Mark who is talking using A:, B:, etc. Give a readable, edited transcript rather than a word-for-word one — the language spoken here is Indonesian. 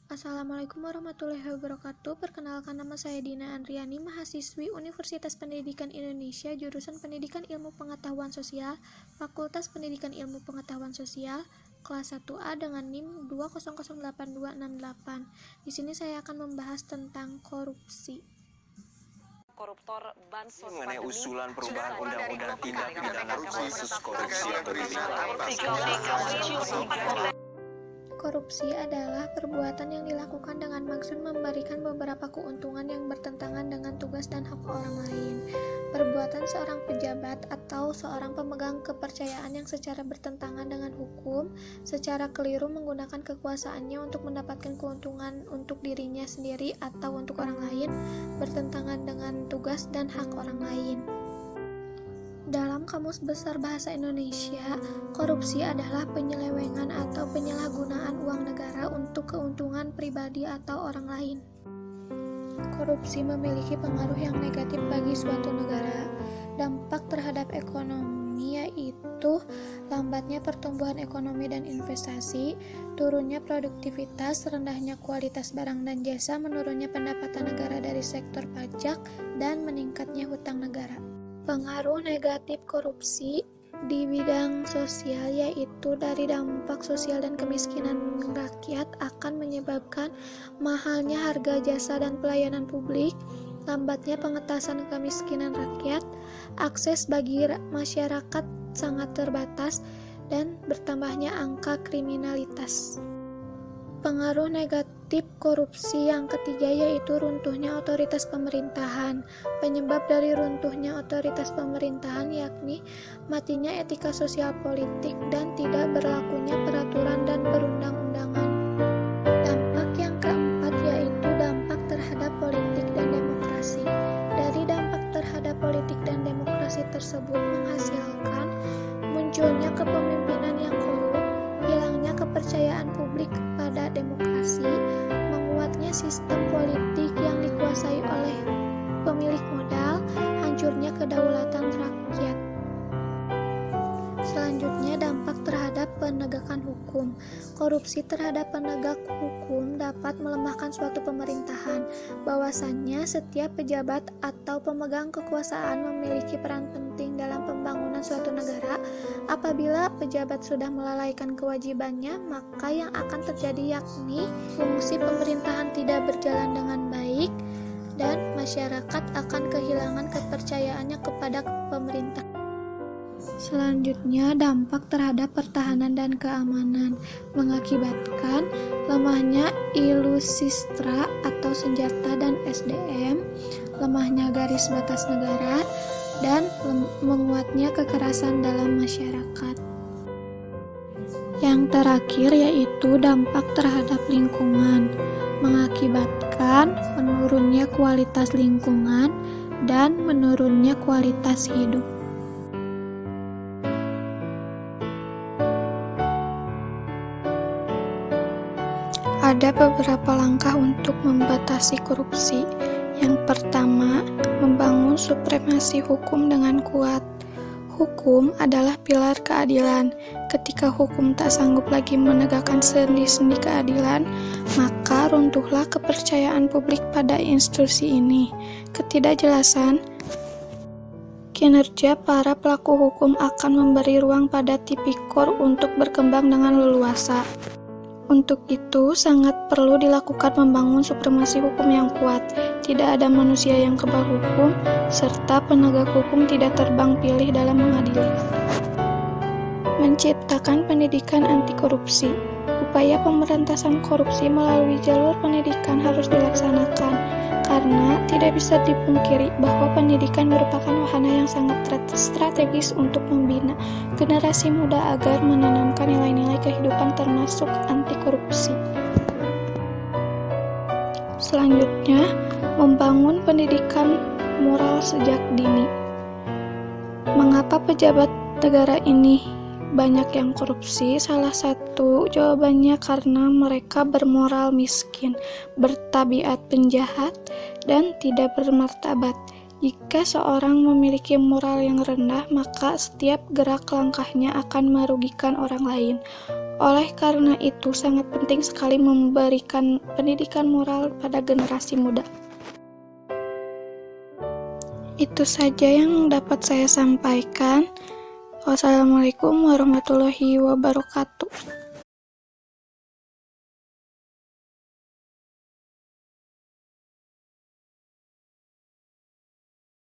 A: Assalamualaikum warahmatullahi wabarakatuh. Perkenalkan, nama saya Dina Andriani, mahasiswi Universitas Pendidikan Indonesia, jurusan Pendidikan Ilmu Pengetahuan Sosial, Fakultas Pendidikan Ilmu Pengetahuan Sosial, kelas 1A dengan NIM 2008268. Di sini saya akan membahas tentang korupsi.
B: Koruptor bansos
C: mengenai
B: pandemi
C: usulan perubahan
B: sudah
C: undang-undang tindak pidana khusus korupsi atau
A: Korupsi adalah perbuatan yang dilakukan dengan maksud memberikan beberapa keuntungan yang bertentangan dengan tugas dan hak orang lain. Perbuatan seorang pejabat atau seorang pemegang kepercayaan yang secara bertentangan dengan hukum, secara keliru menggunakan kekuasaannya untuk mendapatkan keuntungan untuk dirinya sendiri atau untuk orang lain, bertentangan dengan tugas dan hak orang lain. Dalam Kamus Besar Bahasa Indonesia, korupsi adalah penyelewengan atau penyalahgunaan uang negara untuk keuntungan pribadi atau orang lain. Korupsi memiliki pengaruh yang negatif bagi suatu negara. Dampak terhadap ekonomi yaitu lambatnya pertumbuhan ekonomi dan investasi, turunnya produktivitas, rendahnya kualitas barang dan jasa, menurunnya pendapatan negara dari sektor pajak, dan meningkatnya hutang negara. Pengaruh negatif korupsi di bidang sosial yaitu dari dampak sosial dan kemiskinan rakyat akan menyebabkan mahalnya harga jasa dan pelayanan publik, lambatnya pengentasan kemiskinan rakyat, akses bagi masyarakat sangat terbatas, dan bertambahnya angka kriminalitas. Pengaruh negatif korupsi yang ketiga yaitu runtuhnya otoritas pemerintahan. Penyebab dari runtuhnya otoritas pemerintahan yakni matinya etika sosial politik dan tidak berlakunya peraturan dan perundang-undangan. Dampak yang keempat yaitu dampak terhadap politik dan demokrasi. Dari dampak terhadap politik dan demokrasi tersebut menghasilkan munculnya kepemimpinan yang korup, hilangnya kepercayaan publik pada demokrasi, menguatnya sistem politik yang dikuasai oleh pemilik modal, hancurnya kedaulatan rakyat. Selanjutnya, dampak terhadap penegakan hukum. Korupsi terhadap penegak hukum dapat melemahkan suatu pemerintahan. Bahwasannya setiap pejabat atau pemegang kekuasaan memiliki peran penting dalam pembangunan suatu negara. Apabila pejabat sudah melalaikan kewajibannya, maka yang akan terjadi yakni fungsi pemerintahan tidak berjalan dengan baik dan masyarakat akan kehilangan kepercayaannya kepada pemerintah. Selanjutnya, dampak terhadap pertahanan dan keamanan mengakibatkan lemahnya ilusistra atau senjata dan SDM, lemahnya garis batas negara, dan menguatnya kekerasan dalam masyarakat. Yang terakhir yaitu dampak terhadap lingkungan, mengakibatkan menurunnya kualitas lingkungan dan menurunnya kualitas hidup. Ada beberapa langkah untuk membatasi korupsi. Yang pertama, membangun supremasi hukum dengan kuat. Hukum adalah pilar keadilan. Ketika hukum tak sanggup lagi menegakkan sendi-sendi keadilan, maka runtuhlah kepercayaan publik pada institusi ini. Ketidakjelasan kinerja para pelaku hukum akan memberi ruang pada tipikor untuk berkembang dengan leluasa. Untuk itu, sangat perlu dilakukan membangun supremasi hukum yang kuat. Tidak ada manusia yang kebal hukum, serta penegak hukum tidak terbang pilih dalam mengadili. Menciptakan pendidikan anti korupsi. Upaya pemberantasan korupsi melalui jalur pendidikan harus dilaksanakan, karena tidak bisa dipungkiri bahwa pendidikan merupakan wahana yang sangat strategis untuk membina generasi muda agar menanamkan nilai-nilai kehidupan termasuk anti korupsi. Selanjutnya, membangun pendidikan moral sejak dini. Mengapa pejabat negara ini banyak yang korupsi? Salah satu jawabannya karena mereka bermoral miskin, bertabiat penjahat, dan tidak bermartabat. Jika seorang memiliki moral yang rendah, maka setiap gerak langkahnya akan merugikan orang lain. Oleh karena itu, sangat penting sekali memberikan pendidikan moral pada generasi muda. Itu saja yang dapat saya sampaikan. Wassalamualaikum warahmatullahi wabarakatuh.